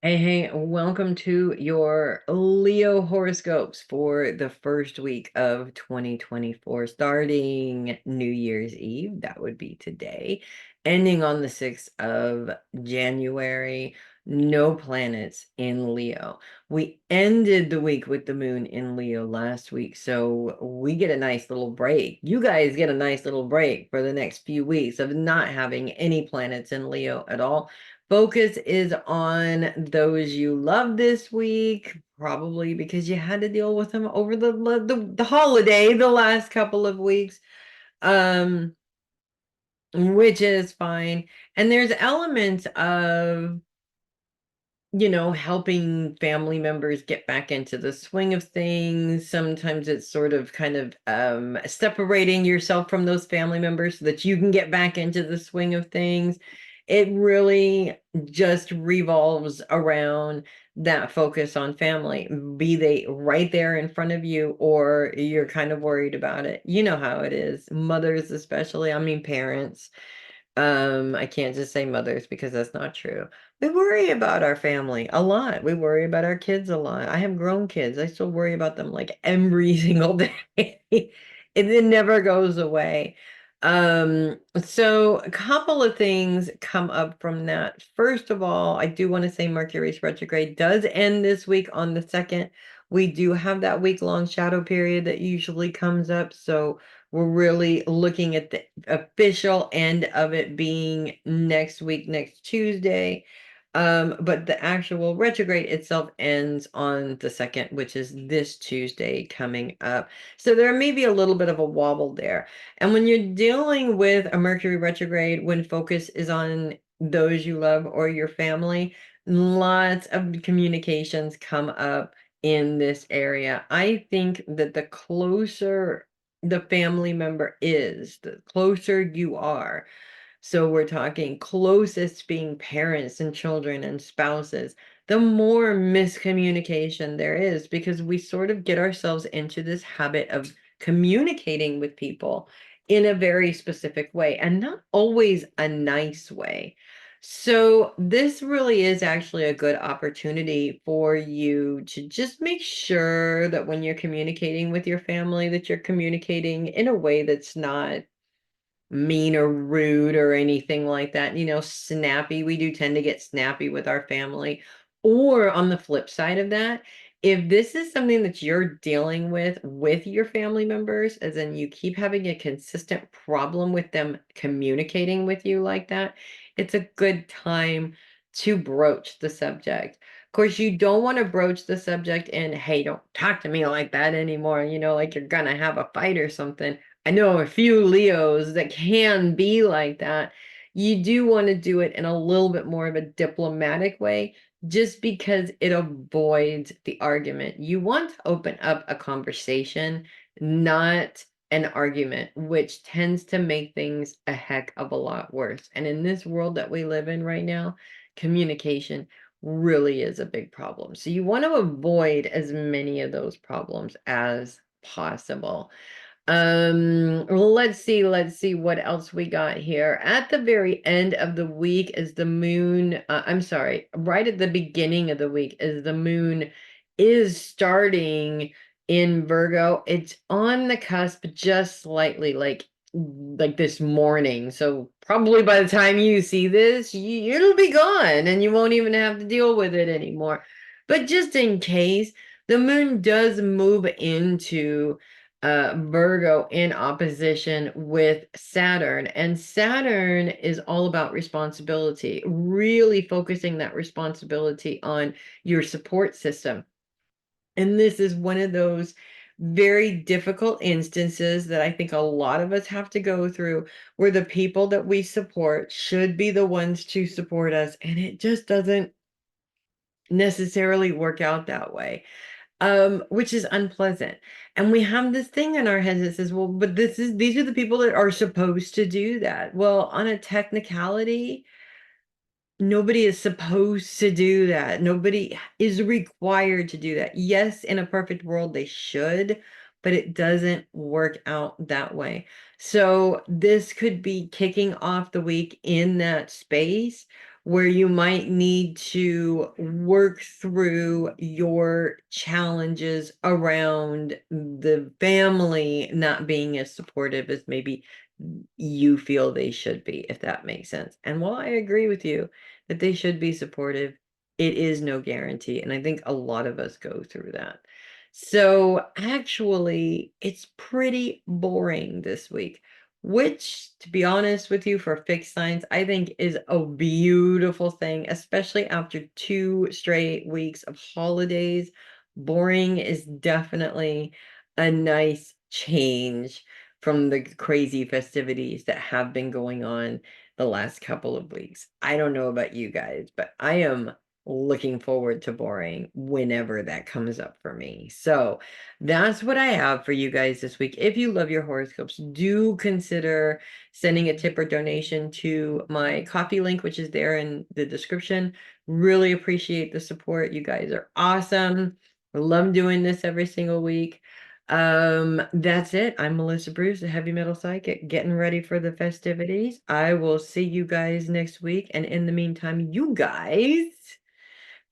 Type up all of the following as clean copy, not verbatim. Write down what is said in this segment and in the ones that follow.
Hey, welcome to your Leo horoscopes for the first week of 2024, starting New Year's Eve. That would be today, ending on the 6th of January. No planets in Leo. We ended the week with the moon in Leo last week, so we get a nice little break. You guys get a nice little break for the next few weeks of not having any planets in Leo at all. Focus is on those you love this week, probably because you had to deal with them over the holiday the last couple of weeks, um, which is fine. And there's elements of helping family members get back into the swing of things. Sometimes it's sort of kind of separating yourself from those family members so that you can get back into the swing of things. It really just revolves around that focus on family, be they right there in front of you or you're kind of worried about it. You know how it is. Mothers especially, I mean parents. I can't just say mothers because that's not true. We worry about our family a lot. We worry about our kids a lot. I have grown kids. I still worry about them like every single day. It never goes away. So a couple of things come up from that. First of all, I do want to say Mercury's retrograde does end this week on the 2nd. We do have that week-long shadow period that usually comes up. So we're really looking at the official end of it being next week, next Tuesday. But the actual retrograde itself ends on the 2nd, which is this Tuesday coming up. So there may be a little bit of a wobble there. And when you're dealing with a Mercury retrograde, when focus is on those you love or your family, lots of communications come up in this area. I think that the closer the family member is, the closer you are. So we're talking closest being parents and children and spouses, the more miscommunication there is because we sort of get ourselves into this habit of communicating with people in a very specific way and not always a nice way. So this really is actually a good opportunity for you to just make sure that when you're communicating with your family, that you're communicating in a way that's not mean or rude or anything like that. Snappy. We do tend to get snappy with our family. Or on the flip side of that, if this is something that you're dealing with your family members, as in you keep having a consistent problem with them communicating with you like that, it's a good time to broach the subject. Of course, you don't want to broach the subject and, hey, don't talk to me like that anymore, like you're gonna have a fight or something. I know a few Leos that can be like that. You do want to do it in a little bit more of a diplomatic way, just because it avoids the argument. You want to open up a conversation, not an argument, which tends to make things a heck of a lot worse. And in this world that we live in right now, communication really is a big problem. So you want to avoid as many of those problems as possible. Let's see what else we got here. At the very end of the week is the moon, I'm sorry, right at the beginning of the week is the moon is starting in Virgo. It's on the cusp just slightly, like this morning. So probably by the time you see this, it'll be gone and you won't even have to deal with it anymore. But just in case, the moon does move into Virgo in opposition with Saturn. And Saturn is all about responsibility, really focusing that responsibility on your support system. And this is one of those very difficult instances that I think a lot of us have to go through, where the people that we support should be the ones to support us. And it just doesn't necessarily work out that way, which is unpleasant. And we have this thing in our heads that says, well, but these are the people that are supposed to do that. Well, on a technicality, nobody is supposed to do that. Nobody is required to do that. Yes, in a perfect world, they should, but it doesn't work out that way. So this could be kicking off the week in that space where you might need to work through your challenges around the family not being as supportive as maybe you feel they should be, if that makes sense. And while I agree with you that they should be supportive, it is no guarantee. And I think a lot of us go through that. So actually, it's pretty boring this week, which, to be honest with you, for fixed signs, I think is a beautiful thing, especially after 2 straight weeks of holidays. Boring is definitely a nice change from the crazy festivities that have been going on the last couple of weeks. I don't know about you guys, but I am looking forward to boring whenever that comes up for me. So that's what I have for you guys this week. If you love your horoscopes, do consider sending a tip or donation to my coffee link, which is there in the description. Really appreciate the support. You guys are awesome. I love doing this every single week. That's it. I'm Melissa Bruce, the heavy metal psychic, getting ready for the festivities. I will see you guys next week. And in the meantime, you guys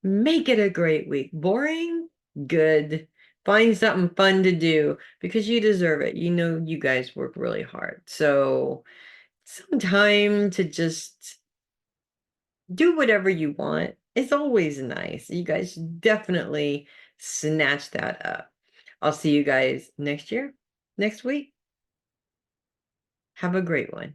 make it a great week. Boring? Good. Find something fun to do because you deserve it. You know, you guys work really hard. So, some time to just do whatever you want. It's always nice. You guys definitely snatch that up. I'll see you guys next year, next week. Have a great one.